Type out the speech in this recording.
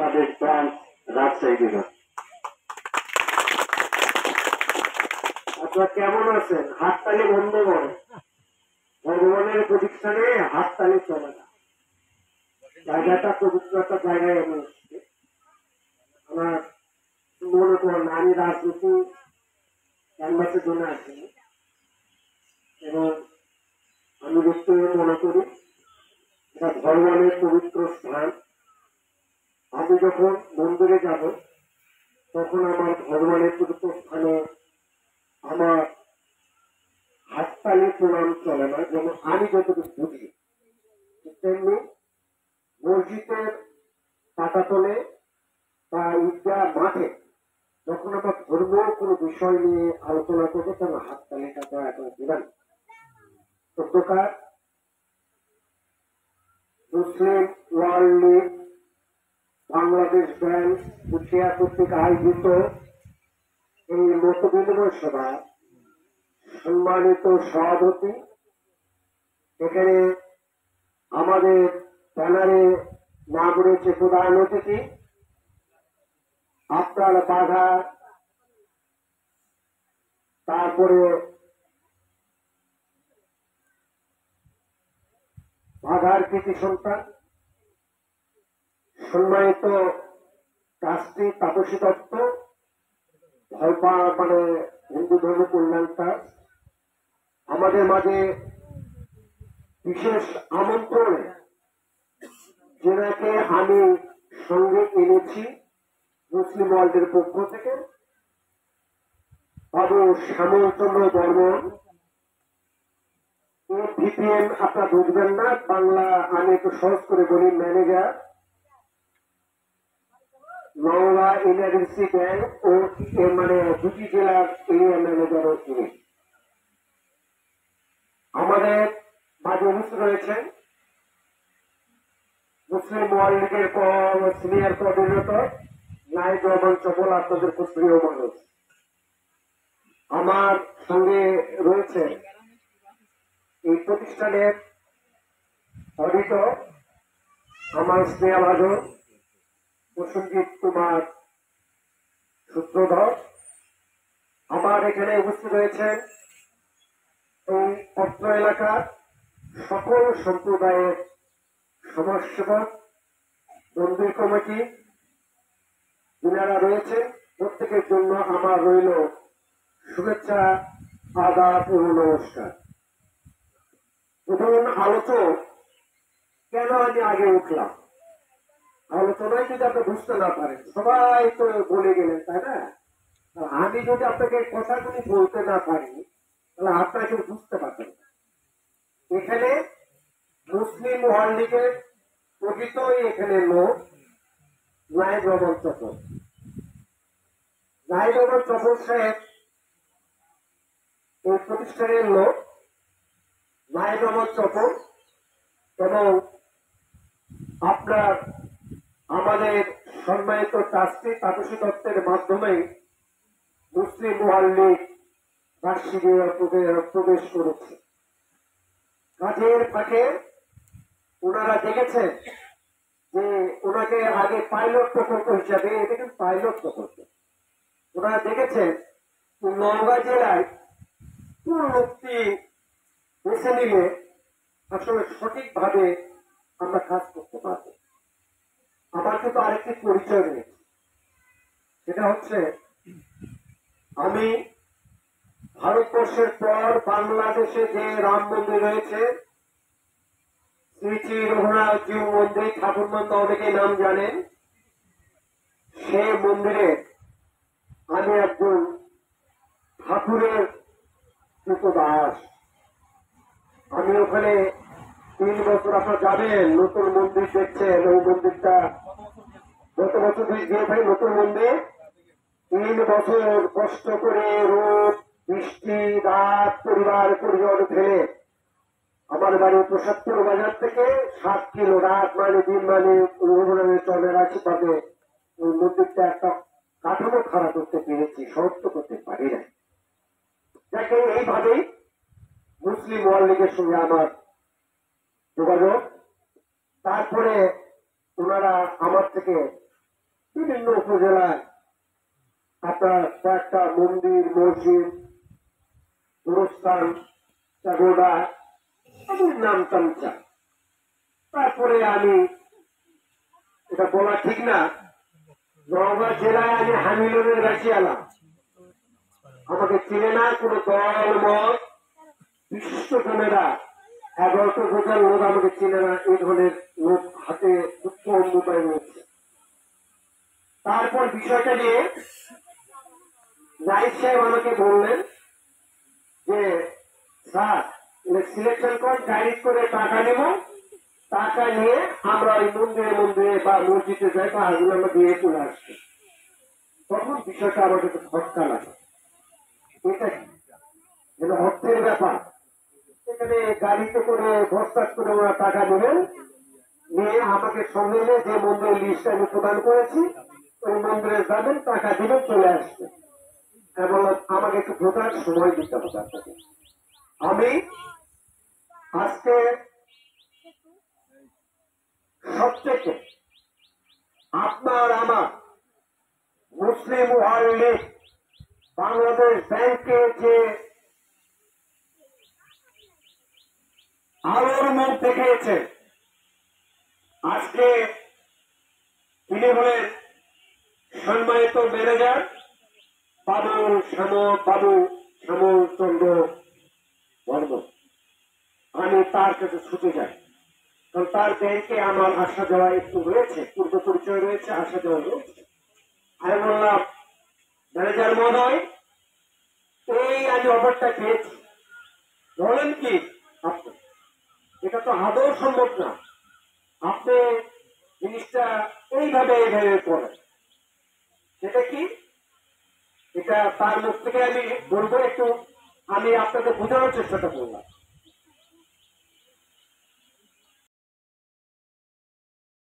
Bangladesh bank Rajshahi বিভাগ। আপনারা কেমন আছেন? হাততালি বন্ধ করে। ভগবানের প্রতিষ্ঠানে হাততালি চলে না। জায়গাটা পবিত্র একটা জায়গায় আমি এসেছি। আমার মনে করেন আমি রাজনীতি ক্যানভাসের জন্য আসিনি, এবং আমি দেখতে মনে করি এটা ভগবানের পবিত্র স্থান। আমি যখন মন্দিরে যাব তখন আমার ভগবানের পবিত্র স্থানে আমার হাততালি প্রণাম চলে না, যেমন আমি যতটুকু বুঝি। তেমনি মসজিদের পাটাতলে বা ঈদগাহ মাঠে যখন আমরা ধর্মীয় কোনো বিষয় নিয়ে আলোচনা করবো তখন হাততালিটা দয়া করে দেবেন। প্রকার মুসলিম ওয়ার্ল্ড লীগ বাংলাদেশ ব্যাংক কুষ্টিয়া কর্তৃক আয়োজিত এই মত বিনিময় সভা সম্মানিত সভাপতি, এখানে আমাদের ব্যানারে নাম রয়েছে প্রধান অতিথি আপনার বাধা, তারপরে বাধার কৃতি সন্তান সম্মানিত ট্রাস্টি তাপসী দত্ত, ভলপা মানে হিন্দু ধর্ম কল্যাণ ট্রাস্ট, আমাদের মাঝে বিশেষ আমন্ত্রণে যেনাকে আমি সঙ্গে এনেছি মুসলিম ওয়ার্ল্ডের পক্ষ থেকে, বাবু শ্যামলচন্দ্র বর্মন। ভিপিএন আপনারা বুঝবেন না, বাংলা আমি একটু সহজ করে বলি, ম্যানেজার নওগাঁ ইমার্জেন্সি ব্যাংক ও মানে দুটি জেলার এরিয়া ম্যানেজারও তিনি। আমাদের মাঝে উপস্থিত রয়েছেন মুসলিম ওয়ার্ল্ড লীগের সিনিয়র কোঅর্ডিনেটর নাইব রহমান চপল, আপনাদের খুব প্রিয় মানুষ। আমার সঙ্গে রয়েছে এই প্রতিষ্ঠানের অডিটর আমার স্নেহভাজন প্রসঞ্জিৎ কুমার সূত্রধর। আমার এখানে উপস্থিত রয়েছেন এই অত্র এলাকার সকল সম্প্রদায়ের সমাজসেবক মন্দির কমিটি যারা রয়েছেন, প্রত্যেকের জন্য আমার রইল শুভেচ্ছা, আদাব ও নমস্কার। প্রধান আলোচক কেন আমি আগে উঠলাম, আলোচনায় যদি আপনি বুঝতে না পারেন, সবাই তো বলে গেলেন তাই না, আমি যদি আপনাকে কথাগুলি বলতে না পারি তাহলে আপনাকে বুঝতে পারবেন না। এখানে মুসলিম ওয়ার্ল্ড লীগের প্রকৃতই এখানে লোক নাইব রহমান চপল। নাইব রহমান চপল সাহেব এই প্রতিষ্ঠানের লোক। নাইব রহমান চপল এবং আপনার আমাদের সম্মানিত ট্রাস্টি তাপসী দত্তের মাধ্যমে মুসলিম ওয়ার্ল্ড লীগ রাজশাহী প্রবেশ করেছে। কাজের ফাঁকে ওনারা দেখেছেন যে ওনাকে আগে পাইলট প্রকল্প হিসাবে, এটা কিন্তু পাইলট প্রকল্প, ওনারা দেখেছেন নওগাঁ জেলায় কোন লোকটি বেছে নিলে আসলে সঠিকভাবে আমরা কাজ করতে পারবো। আমার কিন্তু আরেকটি পরিচয় রয়েছে, সেটা হচ্ছে আমি ভারতবর্ষের পর বাংলাদেশে যে রাম মন্দির রয়েছে, শ্রী শ্রী রঘুনাথ জিউ মন্দির, ঠাকুর মন্দির অনেকেই নাম জানেন, সে মন্দিরে আমি একজন ঠাকুরের দাস। আমি ওখানে 3 বছর, আপনারা যাবেন, নতুন মন্দির দেখছেন, ওই মন্দিরটা গত বছর দিয়ে ভাই নতুন মন্দির 3 বছর কষ্ট করে রোদ বৃষ্টি রাত পরিবার পরিজন ফেলে আমার বাড়ি প্রসাদপুর বাজার থেকে 7 কিলো রাত মানে দিন মানে রঘুনাথের চলের আশীর্বাদে ওই মন্দিরটা একটা কাঠামো খাড়া করতে পেরেছি, শক্ত করতে পারি না। যাকে এইভাবেই মুসলিম ওয়ার্ল্ড লীগের সঙ্গে আমার যোগাযোগ। তারপরে ওনারা আমার থেকে বিভিন্ন উপজেলায় আপনার কয়েকটা মন্দির, মসজিদ, গুরুস্থান, চাগোড়া, আমি নাম তামচা। তারপরে আমি, এটা বলা ঠিক না, নওগাঁ জেলায় আমি হামিলনের গাছি আলাম। আমাকে চিনে না কোনো দল মত, বিশিষ্ট জনেরা 11টা বোঝার লোক আমাকে চিনে না, এই ধরনের লোক হাতে উত্তম মোবাইল রয়েছে। তারপর বিষয়টা নিয়ে রাইট সাহেব আমাকে বললেন যে স্যার সিলেকশন কর, গাইড করে টাকা নেব, টাকা নিয়ে আমরা ওই মন্দিরে মন্দিরে বা মসজিদে যাই বা আগুন আমরা দিয়ে চলে আসছি। তখন বিষয়টা আমাকে একটু খটকা লাগে। এটা কি যেন অর্থের ব্যাপার। এখানে গাড়িতে করে বস্তাত করে ওরা টাকা নেবেন, নিয়ে আমাকে সঙ্গে নিয়ে যে মন্দিরের লিস্ট আমি প্রদান করেছি ওই মন্দিরে যাবেন, টাকা দিবেন, চলে আসবেন। এবং আমাকে একটু বোঝার সময় দিতে হবে আপনাকে। আমি আজকে সবথেকে আপনার আমার মুসলিম ওয়ার্ল্ড লীগ বাংলাদেশ ব্যাংকে যে আলোর মুখ দেখিয়েছে, আজকে তিনি হলেন সম্মানিত ম্যানেজার বাবুল শ্যামল চন্দ্র বর্মন। আমি তার কাছে ছুটে যাই, কারণ তার ব্যাংকে আমার আসা যাওয়া একটু রয়েছে, পূর্ব পরিচয় রয়েছে, আসা যাওয়া রয়েছে। আমি বললাম, ম্যানেজার মহোদয়, এই আমি অফারটা পেয়েছি, বলেন কি আপনি? এটা তো আদৌ সম্ভব না, আপনি জিনিসটা এইভাবে করেন। সেটা কি? এটা তার মুখ থেকে আমি বলবো, একটু আমি আপনাকে বোঝানোর চেষ্টাটা করলাম।